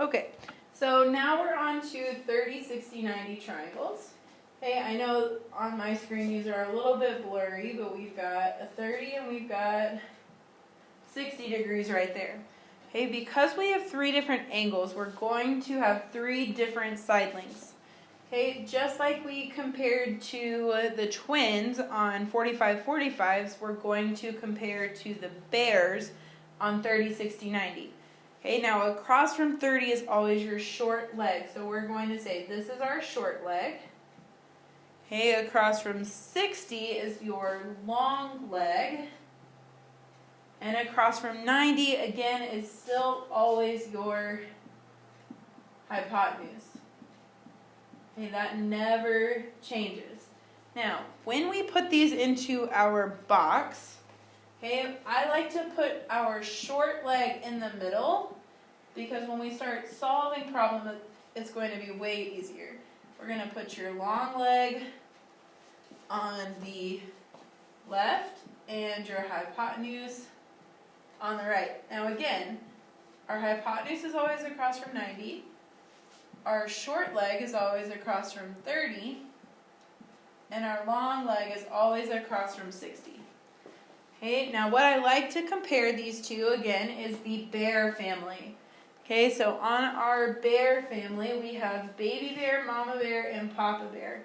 Okay, so now we're on to 30, 60, 90 triangles. Okay, I know on my screen these are a little bit blurry, but we've got a 30 and we've got 60 degrees right there. Okay, because we have three different angles, we're going to have three different side lengths. Okay, just like we compared to the twins on 45-45s, we're going to compare to the bears on 30, 60, 90. Okay, now across from 30 is always your short leg. So we're going to say this is our short leg. Okay, across from 60 is your long leg. And across from 90, again, is still always your hypotenuse. Okay, that never changes. Now, when we put these into our box, okay, I like to put our short leg in the middle because when we start solving problems, it's going to be way easier. We're going to put your long leg on the left and your hypotenuse on the right. Now again, our hypotenuse is always across from 90. Our short leg is always across from 30. And our long leg is always across from 60. Okay, now what I like to compare these to again is the bear family. Okay, so on our bear family we have baby bear, mama bear, and papa bear.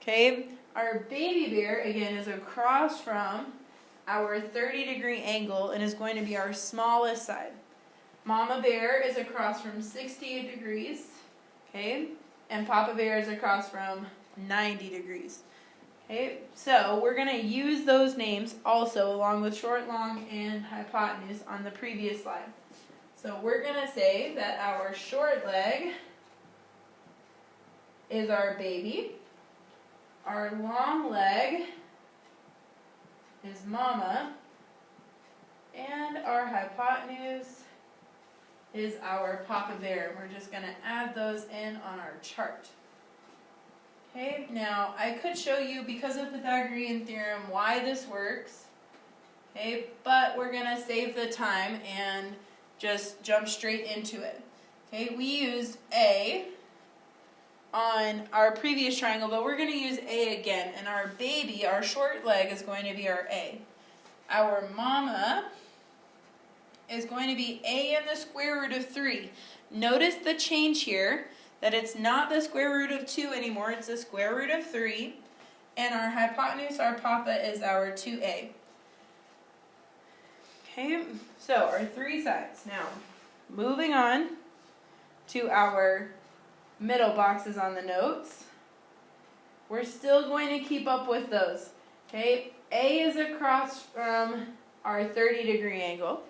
Okay, our baby bear again is across from our 30-degree angle and is going to be our smallest side. Mama bear is across from 60 degrees, okay, and papa bear is across from 90 degrees. Okay, so we're going to use those names also along with short, long, and hypotenuse on the previous slide. So we're going to say that our short leg is our baby, our long leg is mama, and our hypotenuse is our papa bear. We're just going to add those in on our chart. Okay, now I could show you, because of Pythagorean theorem, why this works. Okay, but we're going to save the time and just jump straight into it. Okay, we used A on our previous triangle, but we're going to use A again, and our baby, our short leg, is going to be our A. Our mama is going to be A in the square root of 3. Notice the change here, that it's not the square root of 2 anymore, it's the square root of 3, and our hypotenuse, our papa, is our 2A. Okay, so our three sides. Now, moving on to our middle boxes on the notes. We're still going to keep up with those. Okay, A is across from our 30-degree angle.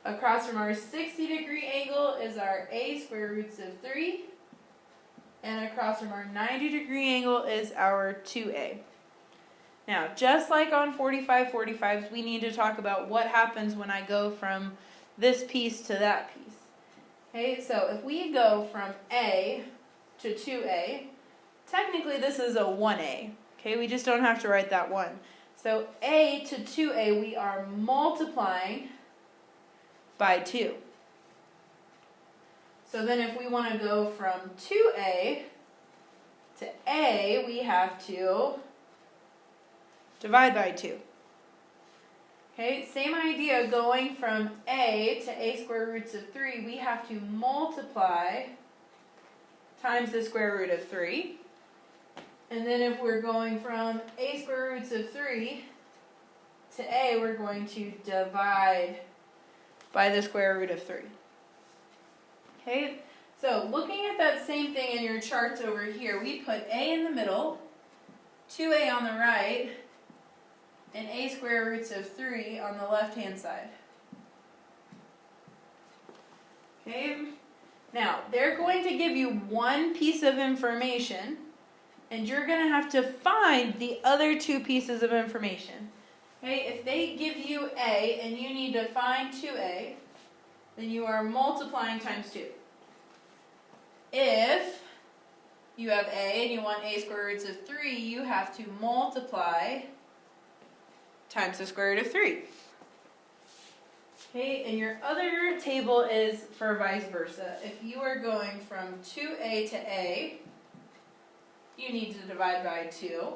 Across from our 60-degree angle is our A square roots of 3. And across from our 90-degree angle is our 2A. Now, just like on 45-45s, we need to talk about what happens when I go from this piece to that piece. Okay, so if we go from A to 2A, technically this is a 1A. Okay, we just don't have to write that 1. So A to 2A, we are multiplying by 2. So then if we want to go from 2A to A, we have to divide by 2. Okay, same idea, going from A to A square roots of 3, we have to multiply times the square root of 3. And then if we're going from A square roots of 3 to A, we're going to divide by the square root of 3. Okay, so looking at that same thing in your charts over here, we put A in the middle, 2A on the right, and A square roots of 3 on the left-hand side. Okay, now they're going to give you one piece of information, and you're going to have to find the other two pieces of information. Okay, if they give you A and you need to find 2A, then you are multiplying times 2. If you have A and you want A square roots of 3, you have to multiply times the square root of 3. Okay, and your other table is for vice versa. If you are going from 2a to a, you need to divide by 2.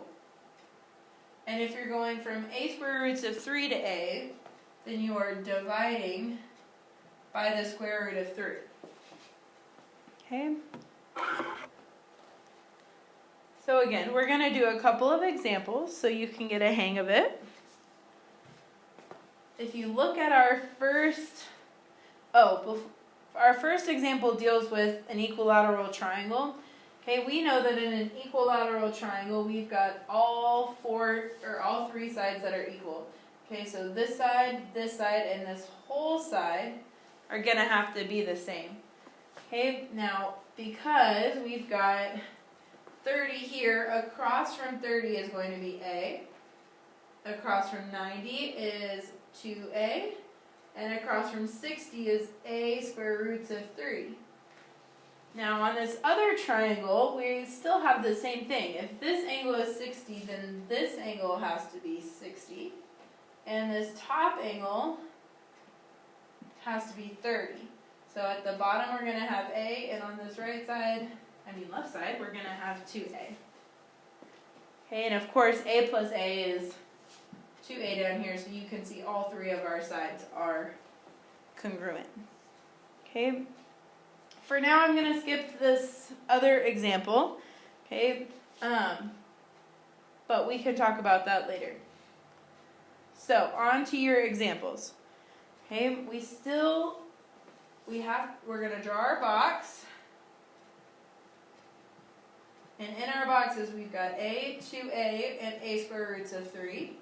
And if you're going from a square roots of 3 to a, then you are dividing by the square root of 3. Okay? So again, we're going to do a couple of examples so you can get a hang of it. If you look at our first example deals with an equilateral triangle. Okay, we know that in an equilateral triangle, we've got all 3 sides that are equal. Okay, so this side, and this whole side are going to have to be the same. Okay, now because we've got 30 here, across from 30 is going to be a, across from 90 is 2a, and across from 60 is a square roots of 3. Now on this other triangle, we still have the same thing. If this angle is 60, then this angle has to be 60. And this top angle has to be 30. So at the bottom we're going to have a, and on this left side, we're going to have 2a. Okay, and of course a plus a is 2a down here, so you can see all 3 of our sides are congruent. Okay. For now, I'm going to skip this other example, okay, but we can talk about that later. So, on to your examples. Okay, we're going to draw our box, and in our boxes we've got a, 2a, and a square roots of 3.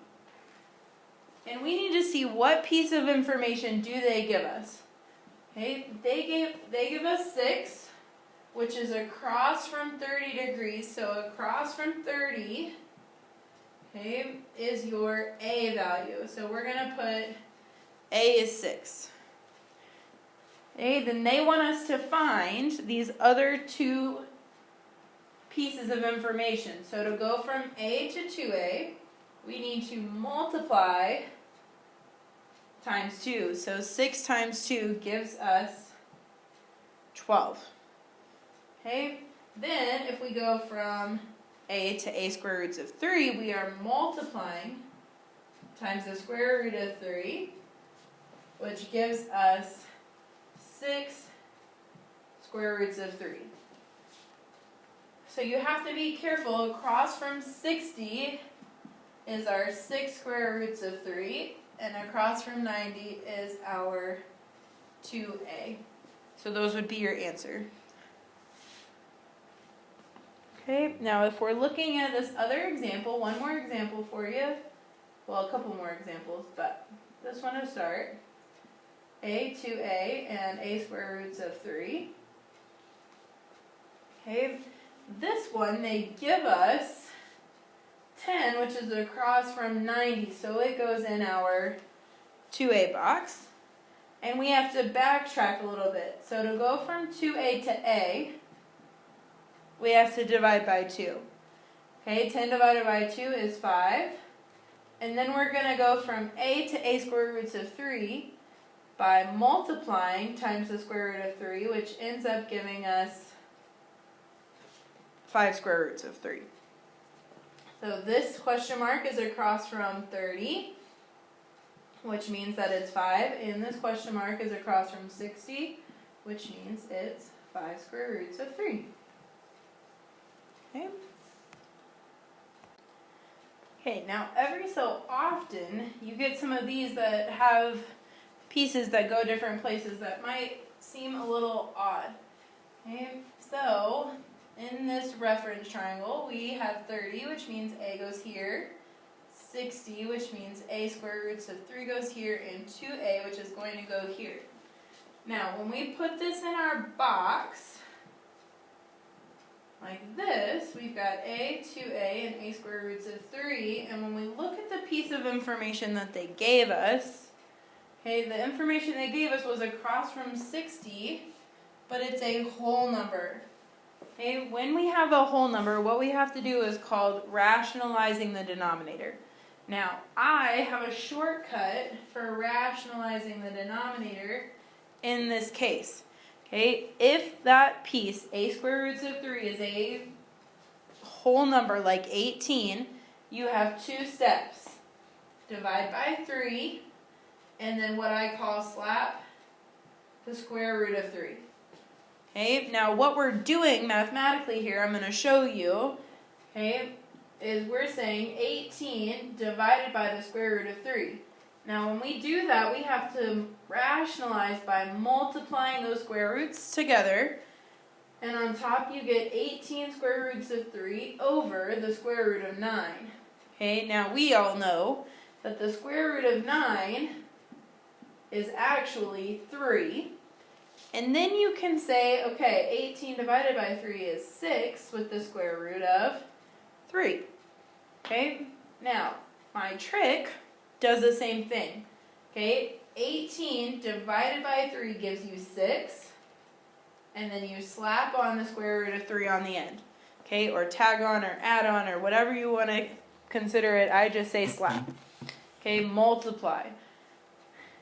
And we need to see what piece of information do they give us. Okay, they give us 6, which is across from 30 degrees. So across from 30, okay, is your a value. So we're going to put a is 6. Okay, then they want us to find these other 2 pieces of information. So to go from a to 2a, we need to multiply times 2. So 6 times 2 gives us 12. Okay, then if we go from a to a square roots of 3, we are multiplying times the square root of 3, which gives us 6 square roots of 3. So you have to be careful. Across from 60 is our 6 square roots of 3. And across from 90 is our 2a. So those would be your answer. Okay, now if we're looking at this other example, one more example for you. Well, a couple more examples, but this one to start. A, 2a, and a square roots of 3. Okay, this one they give us 10, which is across from 90, so it goes in our 2a box. And we have to backtrack a little bit. So to go from 2a to a, we have to divide by 2. Okay, 10 divided by 2 is 5. And then we're going to go from a to a square roots of 3 by multiplying times the square root of 3, which ends up giving us 5 square roots of 3. So this question mark is across from 30, which means that it's 5. And this question mark is across from 60, which means it's 5 square roots of 3. Okay. Okay, now every so often you get some of these that have pieces that go different places that might seem a little odd. Okay, so in this reference triangle, we have 30, which means a goes here, 60, which means a square roots of 3 goes here, and 2a, which is going to go here. Now, when we put this in our box, like this, we've got a, 2a, and a square roots of 3, and when we look at the piece of information that they gave us, okay, the information they gave us was across from 60, but it's a whole number. Okay, when we have a whole number, what we have to do is called rationalizing the denominator. Now, I have a shortcut for rationalizing the denominator in this case. Okay, if that piece, a square roots of 3, is a whole number like 18, you have two steps. Divide by 3, and then what I call slap the square root of 3. Okay, now what we're doing mathematically here, I'm going to show you, okay, is we're saying 18 divided by the square root of 3. Now when we do that, we have to rationalize by multiplying those square roots together. And on top you get 18 square roots of 3 over the square root of 9. Okay, now we all know that the square root of 9 is actually 3. And then you can say, okay, 18 divided by 3 is 6 with the square root of 3. Okay, now my trick does the same thing. Okay, 18 divided by 3 gives you 6. And then you slap on the square root of 3 on the end. Okay, or tag on or add on or whatever you want to consider it. I just say slap. Okay, multiply.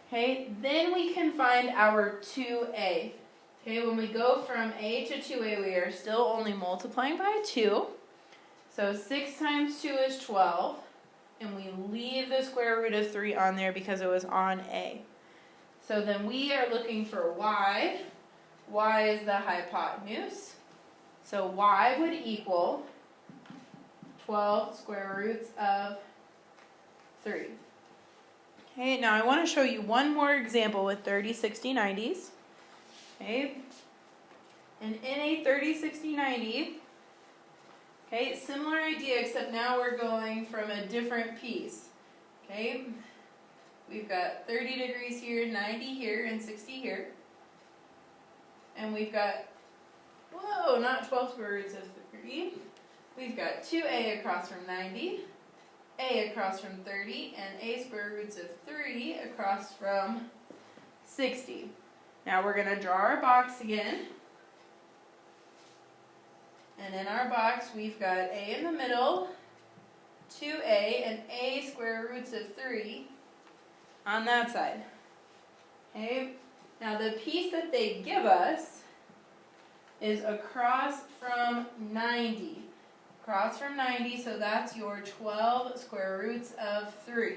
Okay, then we can find our 2a. Okay, when we go from a to 2a, we are still only multiplying by 2. So 6 times 2 is 12. And we leave the square root of 3 on there because it was on a. So then we are looking for y. Y is the hypotenuse. So y would equal 12 square roots of 3. Okay, now I want to show you one more example with 30, 60, 90s. Okay, and in a 30, 60, 90, okay, similar idea except now we're going from a different piece. Okay, we've got 30 degrees here, 90 here, and 60 here. And we've got, whoa, not 12 square roots of 3. We've got 2a across from 90, a across from 30, and a square roots of 3 across from 60. Now we're going to draw our box again. And in our box we've got a in the middle, 2a, and a square roots of 3 on that side. Okay. Now the piece that they give us is across from 90. Across from 90, so that's your 12 square roots of 3.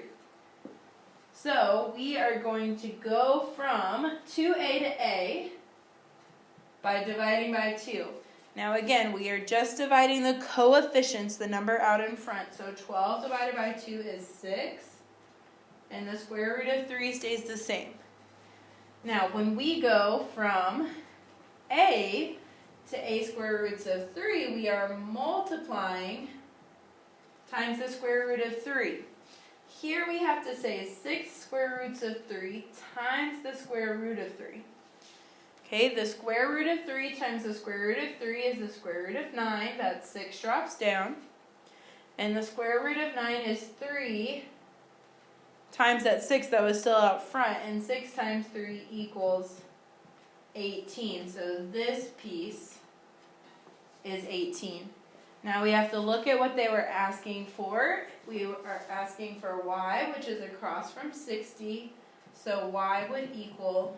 So we are going to go from 2a to a by dividing by 2. Now again, we are just dividing the coefficients, the number out in front. So 12 divided by 2 is 6, and the square root of 3 stays the same. Now, when we go from a to a square roots of 3, we are multiplying times the square root of 3. Here we have to say 6 square roots of 3 times the square root of 3. Okay, the square root of 3 times the square root of 3 is the square root of 9. That's 6 drops down. And the square root of 9 is 3 times that 6 that was still out front, and 6 times 3 equals 18. So this piece is 18. Now we have to look at what they were asking for. We are asking for y, which is across from 60, so y would equal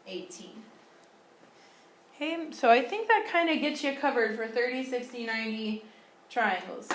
18. Okay, so I think that kind of gets you covered for 30, 60, 90 triangles.